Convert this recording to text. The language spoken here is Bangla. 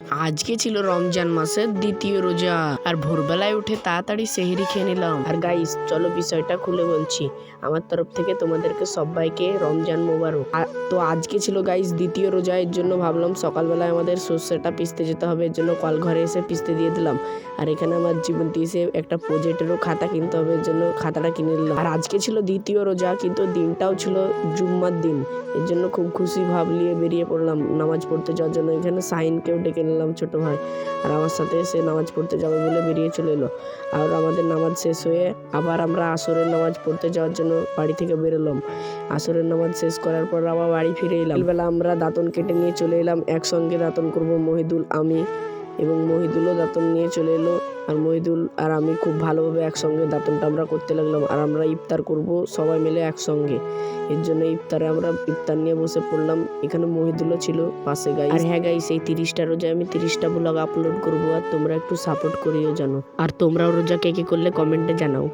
আজকে ছিল রমজান মাসের দ্বিতীয় রোজা, আর ভোরবেলায় উঠে তাড়াতাড়ি সেহরি খেয়ে নিলাম। আর গাইস চলো বিষয়টা খুলে বলছি, আমার তরফ থেকে তোমাদেরকে সবাইকে রমজান মোবারক। তো আজকে ছিল গাইস দ্বিতীয় রোজা, এর জন্য ভাবলাম সকালবেলায় আমাদের সর্ষেটা পিষতে যেতে হবে, এর জন্য কল ঘরে এসে পিষতে দিয়ে দিলাম। আর এখানে আমার জীবন্তী এসে একটা প্রজেক্টেরও খাতা কিনতে হবে, এর জন্য খাতাটা কিনে নিলাম। আর আজকে ছিল দ্বিতীয় রোজা, কিন্তু দিনটাও ছিল জুম্মার দিন, এর জন্য খুব খুশি ভাব নিয়ে বেরিয়ে পড়লাম নামাজ পড়তে যাওয়ার জন্য। এখানে সাইনকেও ডেকে নিলাম, ছোট ভাই, আর আমার সাথে সে নামাজ পড়তে যাবে বলে বেরিয়ে চলে এলো। আর আমাদের নামাজ শেষ হয়ে আবার আমরা আসরের নামাজ পড়তে যাওয়ার জন্য বাড়ি থেকে বেরোলাম। আসরের নামাজ শেষ করার পর আবার বাড়ি ফিরে এলাম। বেলা আমরা দাঁতন কেটে নিয়ে চলে এলাম, একসঙ্গে দাঁতন করব মহিদুল, আমি এবং মহিদুলও দাঁতন নিয়ে চলে এলো। আর মহিদুল আর আমি খুব ভালোভাবে একসঙ্গে দাঁতনটা আমরা করতে লাগলাম। আর আমরা ইফতার করব সবাই মিলে একসঙ্গে, এর জন্য ইফতারে আমরা ইফতার নিয়ে বসে পড়লাম। এখানে মহিদুলও ছিল পাশে গাইস। আর হ্যাঁ গাইস, এই 30টা রোজা আমি 30টা ব্লগ আপলোড করবো, আর তোমরা একটু সাপোর্ট করিও জানো। আর তোমরাও রোজা কে কে করলে কমেন্টে জানাও।